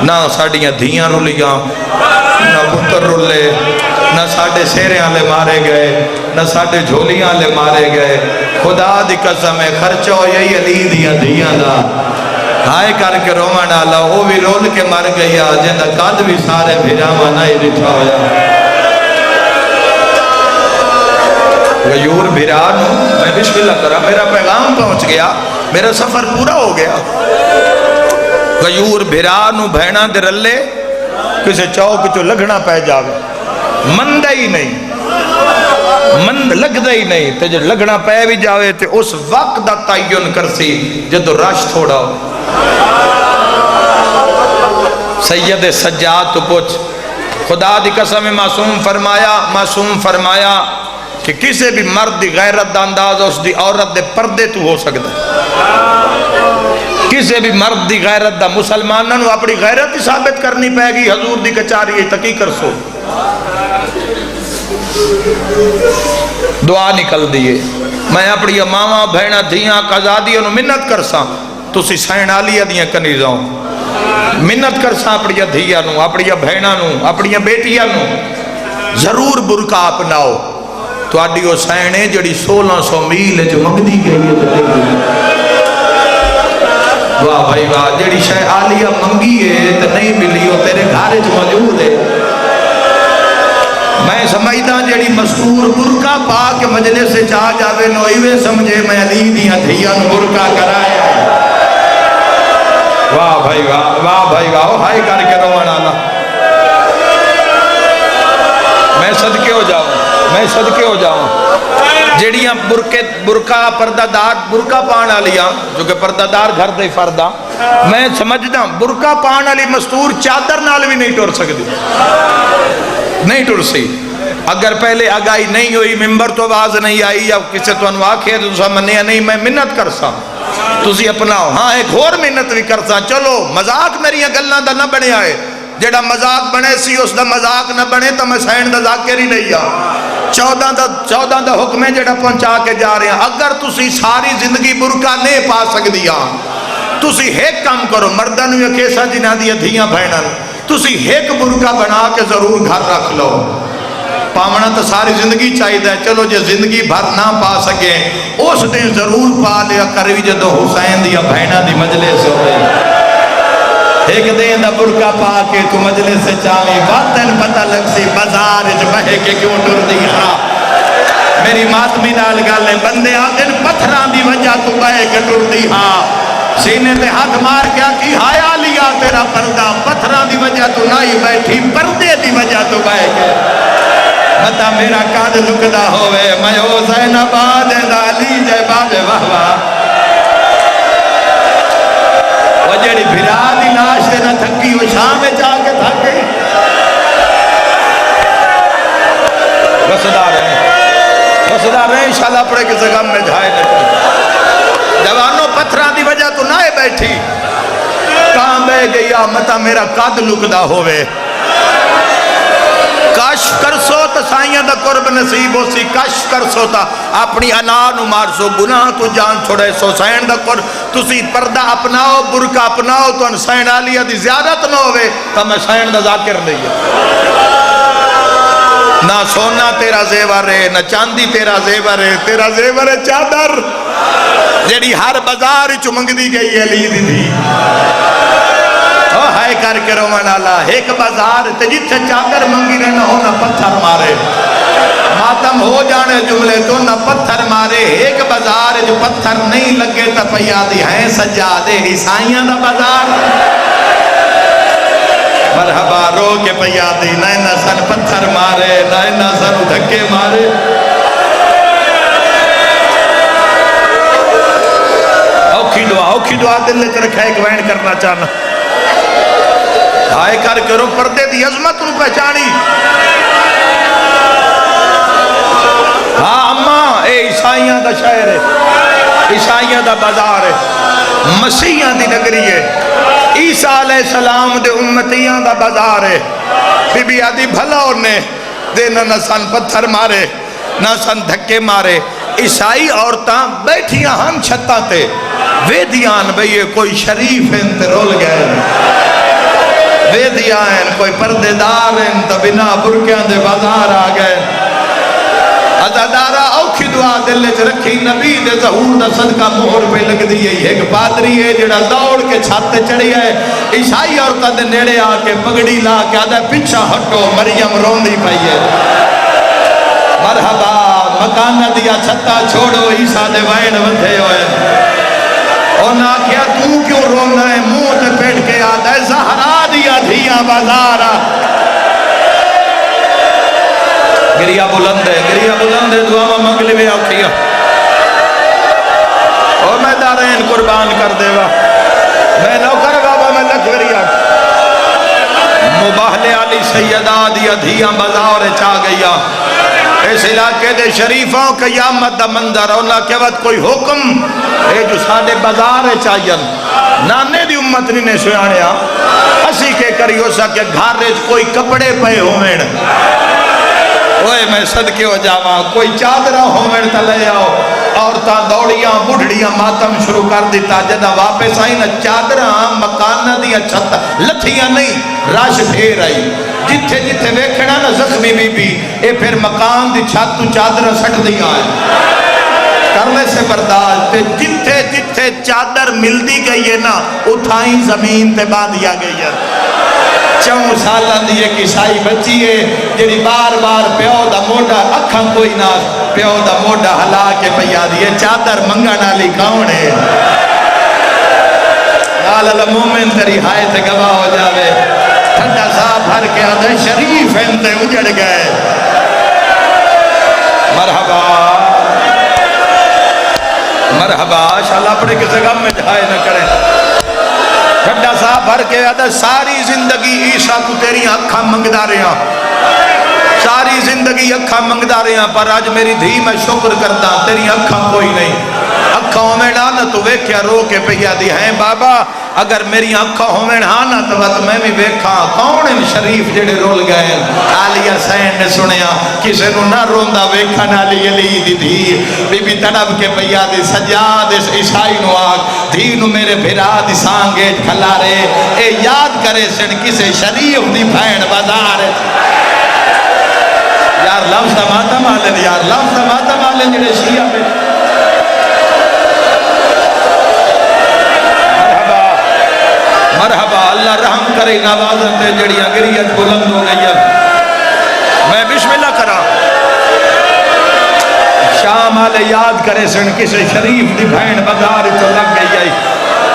نہ ساڑیاں دھیاں رلیاں نہ پتر رلے نہ ساڑے سیرے والے مارے گئے نہ ساڑے جھولیاں والے مارے گئے خدا دی قسم ہے خرچہ یہی علی دیاں دھیاں دا ہائے کر کے رومن آلا وہ بھی رول کے مر گیا جنہ قد بھی سارے بھیراما نہیں رٹھا ہویا غیور بھیرانو میں بسم اللہ کرا میرا پیغام پہنچ گیا میرا سفر پورا ہو گیا غیور بھیرانو بھینا دے رلے کسے چوک چو لگنا پہ جاوے مندہ ہی نہیں مند لگ دے ہی نہیں تے جب لگنا پہ بھی جاوے تے اس وقت دا تعین کرسی جدو رش تھوڑا ہو سید سجاد تو پوچھ خدا دی قسم معصوم فرمایا کہ کسی بھی مرد دی غیرت دا انداز اس دی عورت دے پردے تو ہو سکتا ہے کسی بھی مرد دی غیرت دا مسلمانوں نے اپنی غیرت ہی ثابت کرنی پہ گی حضور دی کچاری تکی کر سو دعا نکل دیئے میں اپنی ماما بھینا دھیاں قضادیوں نے منت کرساں تو سی سین آلیہ دیاں کنی جاؤں منت کرساں اپنی دھیاں نو اپنی بھینا نو اپنی بیٹیاں نو ضرور برکا اپناؤ تو آڈی وہ سینے جڑی 1600 میل جو مگدی گئی ہے واہ بھائی واہ جڑی شے آلیہ منگی ہے تو نہیں ملی وہ تیرے گھارے جو موجود ہے میں سمجھتا جڑی مستور برکا پا کے مجلس سے چاہ جاوے نو ایوے سمجھے میں علی دیاں دھیاں نو برکا کرایا واہ بھائی واہ بھائی واہ ہائی کر کے روان آنا میں صدقے ہو جاؤں جیڑیاں برکا پردادار برکا پانا لیا جو کہ پردادار گھر دے فردہ میں سمجھتا برکا پانا لی مستور چادر نال بھی نہیں ٹور سکتی نہیں ٹور سی اگر پہلے آگائی نہیں ہوئی ممبر تو آواز نہیں آئی یا کسی تو انواق ہے تو سا منیا نہیں میں منت کرسا تُسی اپناؤ ہاں ایک اور منت بھی کرسا چلو مذاق میری گلنا دا نہ بنے آئے جیڑا مذاق بنے سی اس دا مذاق نہ بنے تو میں سین دا ذاکر ہی نہیں آ 14 دا حکمیں جیڑا پہنچا کے جا رہے ہیں اگر تُسی ساری زندگی برکا نہیں پا سک دیا تُسی ایک کام کرو مردن یا کیسا جنہ دیا دھیاں بھینن تُسی ایک برکا بنا کے ضرور گھر رکھ لو پامنا تو ساری زندگی چاہی دے چلو جے زندگی بھر نہ پا سکے اس دن ضرور پا لیا کروی جدو حسین دیا بھینا دی مجلس ہوئے ایک دن دا برکا پا کے تو مجلس سے چاہی وقتن پتہ لگ سی بازار اچ بہے کے کیوں ٹر دی میری ماتمی نال گالے بندے آدن پتھران دی وجہ تو بہے کے ٹر دی سینے تے ہاتھ مار کیا کی ہایا لیا تیرا پردہ پتھران دی وجہ تو نائی بیٹھی پردے دی وجہ تو بہے کے مطا میرا قد لکدہ ہوئے میں حسین آباد علی جے بابے واہ واہ وہ جڑی بھرا دی لاش دے نہ تھکی وہ شام میں جا کے تھکی وسدار رہے انشاءاللہ پڑے کسی غم میں جھائے نہیں جوانوں پتھران دی وجہ تو نہ بیٹھی کہاں بے گیا مطا میرا قد لکدہ ہوئے کاش کرسو تا سائیاں دا قرب نصیب ہو سی کاش کرسو تا اپنی انانو مارسو گناہ تو جان چھوڑے سو سین دا قرب تسی پردہ اپناؤ برکہ اپناؤ تو ان سین آلیہ دی زیادت نہ ہوئے تا میں سین دا ذاکر نہیں ہے نہ سونا تیرا زیور ہے نہ چاندی تیرا زیور ہے تیرا زیور ہے چادر جیڑی ہر بازار چمنگ دی گئی ہے لی دی دی ہائے کر کے رومن اللہ ایک بازار تجھت سے چادر منگی رہنا ہو نہ پتھر مارے ماتم ہو جانے جملے تو نہ پتھر مارے ایک بازار جو پتھر نہیں لگے تا پیادی ہیں سجادے عیسائیاں دا بازار مرحبا رو کے پیادی نائن سن پتھر مارے نائن سن دھکے مارے اوکھی دعا دل لے رکھا ایک وین کرنا چاہنا ہائے کر کے رو پردے دی عظمت ان پہچانی ہاں اماں اے عیسائیاں دا شہر ہے عیسائیاں دا بازار ہے مسیحیاں دی نگری ہے عیسیٰ علیہ السلام دے امتیاں دا بازار ہے بی بی آدھی بھلا انہیں دینا نہ سن پتھر مارے نہ سن دھکے مارے عیسائی عورتاں بیٹھیاں ہم چھتا تے ویدیان بھئی کوئی شریف انتے رول گئے چڑیا ہیں کوئی پردے دار ہیں تو بنا برکیاں دے بازار آ گئے عزادارہ اوکھی دعا دل چ رکھی نبی دے ظہور دا صدقہ مہر پہ لگ دی ہے ایک پادری ہے جڑا دوڑ کے چھت چڑھی ہے عیسائی عورتاں دے نیڑے آ کے پگڑی لا کے آدھا پیچھا ہٹو مریم روندی پئی ہے مرحبا مکانہ دیا چھتا چھوڑو عیسیٰ دے وائن ودھے ہوئے انہاں کیا تو کیوں رونا ہے منہ تے پیٹ کے آدھا ہے زہرا دیا دھیاں بازارا گریا بلند ہے دعا منگلی میں آکھیا اور میں دارین قربان کر دے گا میں نوکر بابا میں لکھ گریا مباہلے علی سیدہ دیا دھیاں بازار چاہ گیا اس علاقے دے شریفوں قیامت دا منظر اولا کے وقت کوئی حکم اے جو ساڑے بازار چاہین نانے دی امت نے سویانیا اسی کے کریو سا کہ گھر کوئی کپڑے پہ ہوئے اوئے میں صدقے ہو جاواں کوئی چادرہ ہوئے تلے آؤ عورتاں دوڑیاں بڑھڑیاں ماتم شروع کر دیتا جدہ واپس آئی نا چادرہ مکانہ دیا چھتا لتھیاں نہیں راش پھیر آئی جتھے جتھے ویکھنا نا زخمی بی اے پھر مکان دی چھت تو چادرہ سٹ دیا ہے کرنے سے برداشت جتھے جتھے چادر مل دی گئی ہے نا اٹھائیں زمین تے باندھیا گئی ہے 4 سالان دی ایک عیسائی بچی ہے جڑی بار بار پیو دا موڈا اکھاں کوئی نہ پیو دا موڈا ہلا کے پیا دیئے چادر منگانا لی کون ہے نال مومن تری ہائے تے گواہ ہو جاوے ٹھنڈا صاحب بھر کے آدھے شریف انتے اجڑ گئے مرحبا مرحبا شاءاللہ اپنے کسے غم میں جھائے نہ کریں ٹھنڈا صاحب بھر کے آدھے ساری زندگی عیسیٰ کو تیری اکھاں منگدا رہے ہیں ساری زندگی اکھاں منگدا رہے ہیں پر آج میری دھی میں شکر کرتا تیری اکھاں کوئی نہیں اکھاں میں ڈانا تو ویکھیا رو کے پہیا دی ہیں بابا اگر میری اکھاں ہومن ہانا تو بات میں بھی ویکھا کون ان شریف جڑے رول گئے آلیہ سین نے سنیا کسے نو نہ روندا ویکھا نالی علی دی دھی بی بی تڑب کے پہیا دی سجاد اس عیسائی نو آگ دھی نو میرے بھرا دی سانگیٹ کھلا رہے اے یاد کرے سن کسے شریف دی بھین بازار یار لفظ دا ماتا مالن یار لفظ دا ماتا مالن جڑے شیعہ پہ مرحبا اللہ رحم کرے نوازن تے جڑیاں گریت بلند ہو گئی میں بسم اللہ کرا شام آلے یاد کرے سن کسے شریف دی بھین بازار تو لگ گئی آئی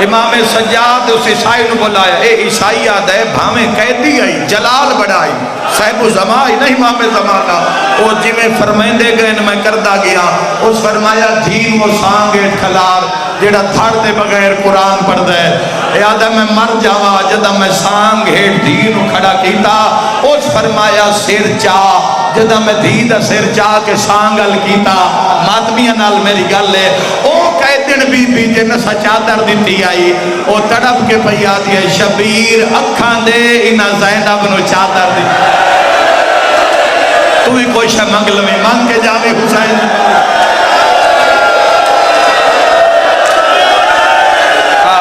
امام سجاد اس عیسائی نو بلایا اے عیسائی آدھے بھامیں قیدی آئی جلال بڑھائی صاحب و زمائی نہیں امام زمانہ او جی میں فرمائندے گئے میں کردہ گیا اس فرمایا دھین و سانگیٹ کھلار جیڑا تھاڑ دے بغیر قرآن پڑھ دے اے آدھا میں مر جاوا جدہ میں سانگیٹ دھین کھڑا کیتا اس فرمایا سیر چاہ جدہ میں دھیدہ سیر چاہ کے سانگل کیتا ماتمیاں نال میری گل ہے او قیدن بی جنہ سا چادر دیتی آئی او تڑپ کے پہیا دیا شبیر اکھان دے انہ زینب نو چادر دی تو ہی کوئی شہ منگل میں مانگ کے جاوے حسین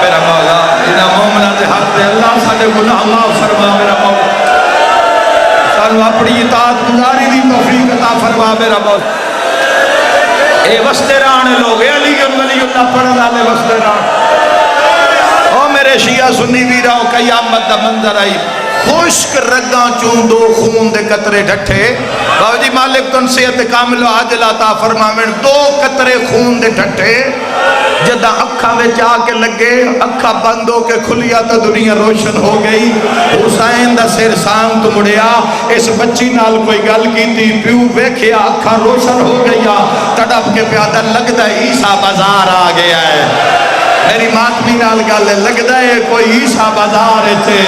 میرا مولا انہ مومنہ دے حق دے اللہ ساڑے گناہ اللہ فرما میرا مولا سانو اپنی اطاعت گزاری دی توفیق عطا فرما میرا مولا اے وستے رانے لوگ اے علی اللہ پڑھن والے وستے ران او میرے شیعہ سنی ویراؤں قیامت دا منظر آئی خشک رگاں چون دو خون دے قطرے ڈھٹھے بابا جی مالک تن صحت کامل و عاجل عطا فرماویں 2 قطرے خون دے ڈھٹھے جدہ اکھا میں جا کے لگے اکھا بند ہو کے کھلیا تو دنیا روشن ہو گئی حسین دا سر سام تو مڑیا اس بچی نال کوئی گل کی تھی پیو ویکھیا اکھا روشن ہو گیا تڑپ کے پیادہ لگتا عیسیٰ بازار آ گیا ہے میری ماتمی نال گل لگتا ہے کوئی عیسیٰ بازار تھے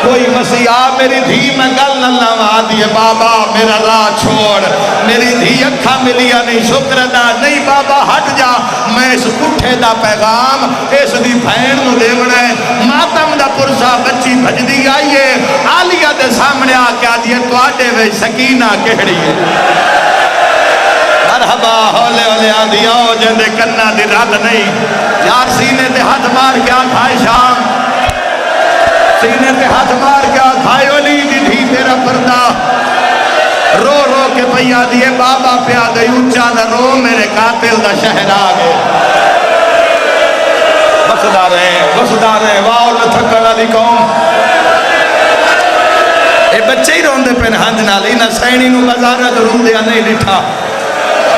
کوئی مسیحا میری دھی میں گل نہ لوا دیے بابا میرا راہ چھوڑ میری دھی اکھا ملیا نہیں شکر دا نہیں بابا ہٹ جا میں اس کٹھے دا پیغام اس دی بھین نو دیونا ہے ماتم دا پرسا بچی بھج دی آئیے آلیہ دے سامنے آکے آدھیے تو آٹے وے سکینہ کہڑی ہے مرحبا ہولے ہولے آدھی آؤ جندے کنہ دی رل نہیں یار سینے تے ہاتھ مار کیا کھائے شام سینے تے ہاتھ مار کیا کھائے پردہ رو رو کے پیا دیے بابا پیا گئی اونچا نہ رو میرے قاتل دا شہر آ گئے بسدا رہے واؤ نہ تھکن والی قوم اے بچے ہی روندے پہ ہنج نال انہاں سینی نو بازار تے روندیا نہیں ڈٹھا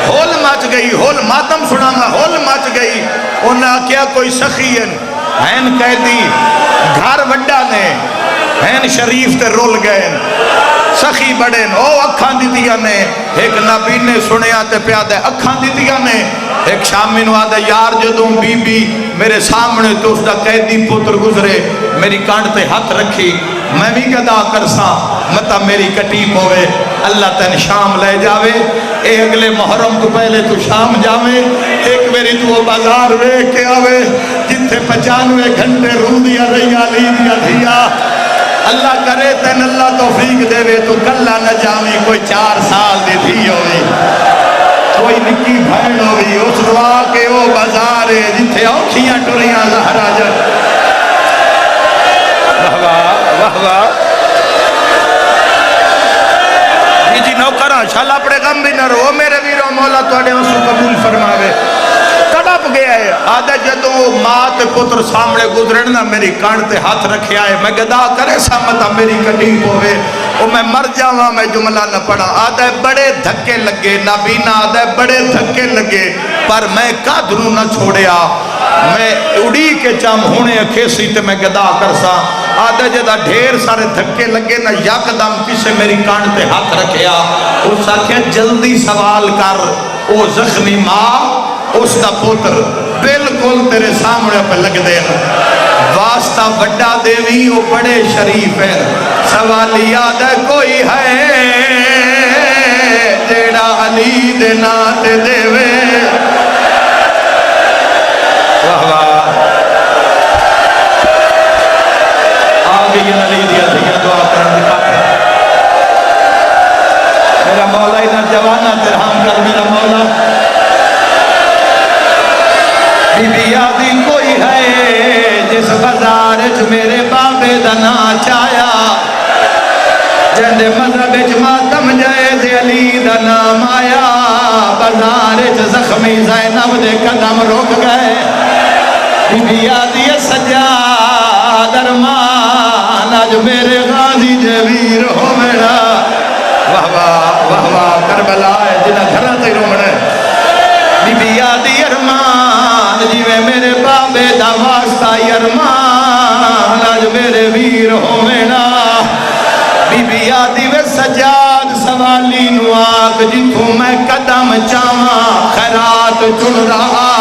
ہول مچ گئی ہول ماتم سنانا ہول مچ گئی انہاں کیا کوئی سخی ہیں قیدی گھر وڈا نے ہیں شریف تے رول گئے سخی بڑے او اکھاں دیتیاں نے ایک نبی نے سنیا تے پیادے اکھاں دیتیاں نے ایک شامی نو آدھے یار جدوں بی بی میرے سامنے تو اس دا قیدی پتر گزرے میری کانڈ تے ہاتھ رکھی میں بھی گدا کرساں متا میری کٹیپ ہوئے اللہ تین شام لے جاوے اے اگلے محرم تو پہلے تو شام جاوے ایک میری تو بازار وے کے آوے جتھے 95 گھنٹے رو دیا رہیا لی دیا دیا اللہ کرے تین اللہ توفیق دے وے تو کلہ نہ جاوے کوئی 4 سال دے تھی ہوئی کوئی نکی بھین ہوئی اس دعا کے وہ بازار جتھے اوکھیاں ٹوریاں زہرہ جب واہ واہ جی نوکران شالا اپنے غم بھی نہ رو میرے ویرو مولا توڑے اسو قبول فرماوے تڑپ گیا ہے آدھے جدوں ماں تے پتر سامنے گزرنا میری کانڈ تے ہاتھ رکھے آئے میں گدا کرے سامتا میری کٹیپ ہوئے وہ میں مر جاواں میں جملہ نہ پڑھا آدھے بڑے دھکے لگے نابینا آدھے بڑے دھکے لگے پر میں قادروں نہ چھوڑیا میں اڑی کے چام ہونے کھیسی تے میں گدا کرسا آدھے جدہ ڈھیر سارے دھکے لگے نہ یک دم کسے میری کانڈ تے ہاتھ رکھیا اس آکھیا جلدی سوال کر او زخمی ماں اس دا پوتر بلکل تیرے سامنے پہ لگ دے واسطہ بڑا دیوی وہ بڑے شریف ہے سوال یاد ہے کوئی ہے جیڑا علی دے ناتے دیوے واہ واہ آگئی علی دیا دیا دعا کرنے دکھاتے میرا مولا انہا جوانا ترہم کر میرا مولا بی بی یادی کوئی ہے جس بازار جو میرے بابے دنا چایا جندے مذہب ماتم جائے دے علی دا نام آیا بازار جو زخمی زینب دے قدم روک گئے بی بی یادی سجاد ارمان آج میرے غازی جویر ہو میرا واہ واہ واہ واہ کربلا ہے جنہ گھرہ تے رومنے بی بی یادی ارمان جیوے میرے بابے دا واسطہ ارمان آج میرے ویر ہو میرا بی بی یادی وے سجاد سوالی نو آگ جتوں میں قدم چاواں خیرات چن رہا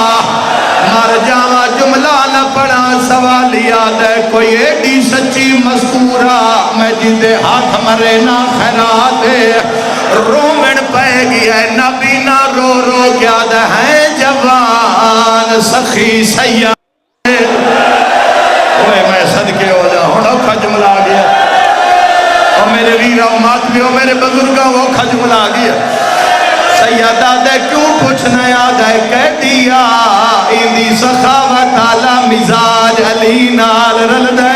مر جاواں جملہ نہ پڑا سوال یاد ہے کوئی ایڈی سچی مذکورہ میں جندے ہاتھ مرے نہ خیرات رومن پہ گیا ہے نبی نہ رو رو کیا دے ہیں جوان سخی سیاد اوہ میں صدقے ہو جا ہونا کھجملا گیا اور میرے ویرہ و ماتمیوں میرے بزرگاں وہ کھجملا گیا سیادہ دے کیوں پوچھنا یاد ہے کہہ دیا ایندی سخاوت آلہ مزاج علی نال رل دے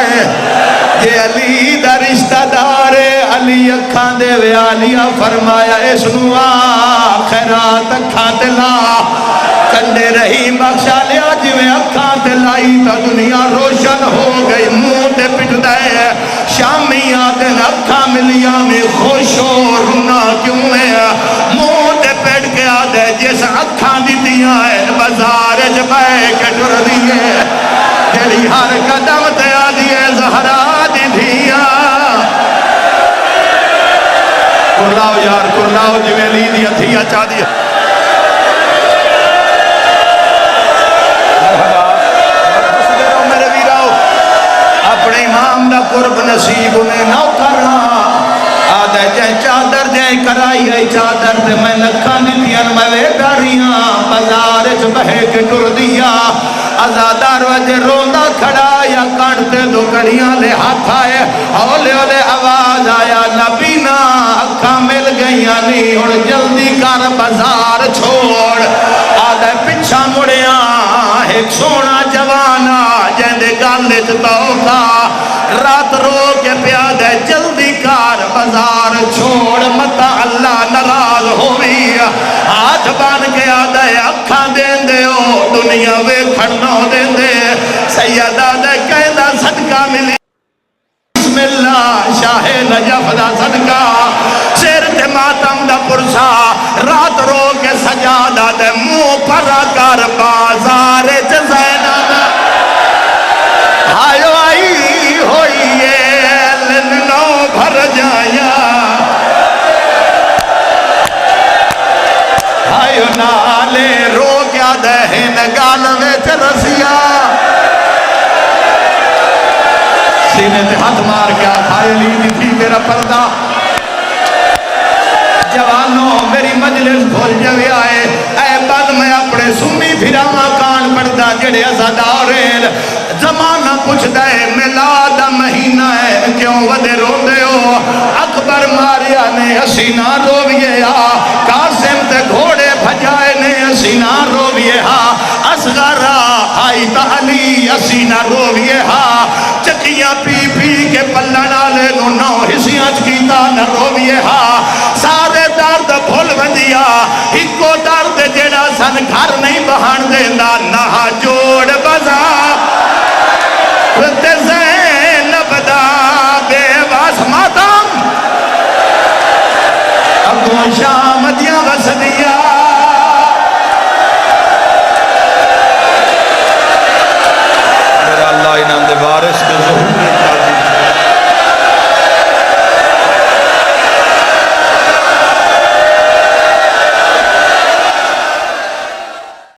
یہ علی دا رشتہ دار علی اکھاں دے وے علیہ فرمایا اس نوا خیرات اکھاں دلا کنڈے رہی بخشا لیا جویں اکھاں دلائی تا دنیا روشن ہو گئی منہ تے پٹ دے شامی آدن اکھاں ملیاں میں خوش ہو رونا کیوں ہے منہ تے پٹ کے آدھے جس اکھاں دی دیاں ہے بازار جبائے کے ٹر دیئے جڑی ہر قدم تے آدھیے زہرہ دی دیا کرلاؤ یار کرلاؤ جی میں لی دیا دیا چاہ دیا میرے ویراؤ اپنے امام دا قرب نصیب انہیں نہ کرنا آدھے جائے چادر جائے کرائی ہے چادر دے میں نکھا نیتیاں میں وے ڈاریاں بازار جو بہے کے ٹر دیا ازادار وجہ روندہ کھڑا یا کانٹتے دو کڑیاں لے ہاتھ آئے اولے اولے آواز آیا نبینا اکھاں مل گئیاں نہیں اور جلدی کر بازار چھوڑ آدھے پچھا مڑیاں ایک سونا جوانا جہندے گالے چتاؤ کا رات رو کے پیادے جلدی کار بازار ہاتھ بان کے آدھے اکھاں دین دے ہو دنیا ویکھن نہ دین دے سیدہ دے کہندہ صدقہ ملی بسم اللہ شاہ نجف دا صدقہ سیر تے ماتم دا پرسا رات رو کے سجادہ دے منہ پر کر بازار زینب آئیو آئی ہوئیے لنو بھر جایا آئیو نالے رو کیا دہن گالوے تے رسیا سینے تے ہاتھ مار کیا کھائے لی تھی میرا پردہ جوانوں میری مجلس کھول جوے آئے اے بعد میں اپنے سمی پھراما کان پڑھدا جڑے ازادارین زمانہ پوچھ دے میلاد مہینہ ہے کیوں ودے رو دے ہو اکبر ماریا نے حسینہ رویے ہا قاسم تے گھوڑے بھجائے نے حسینہ رویے ہا اصغرہ آئی تا علی حسینہ رویے ہا چکیاں پی پی کے پلن آلے نو حسیاں چکیتا نہ رویے ہا سارے درد بھول بندیا ہکو درد جڑا سن گھر نہیں بہان دیندہ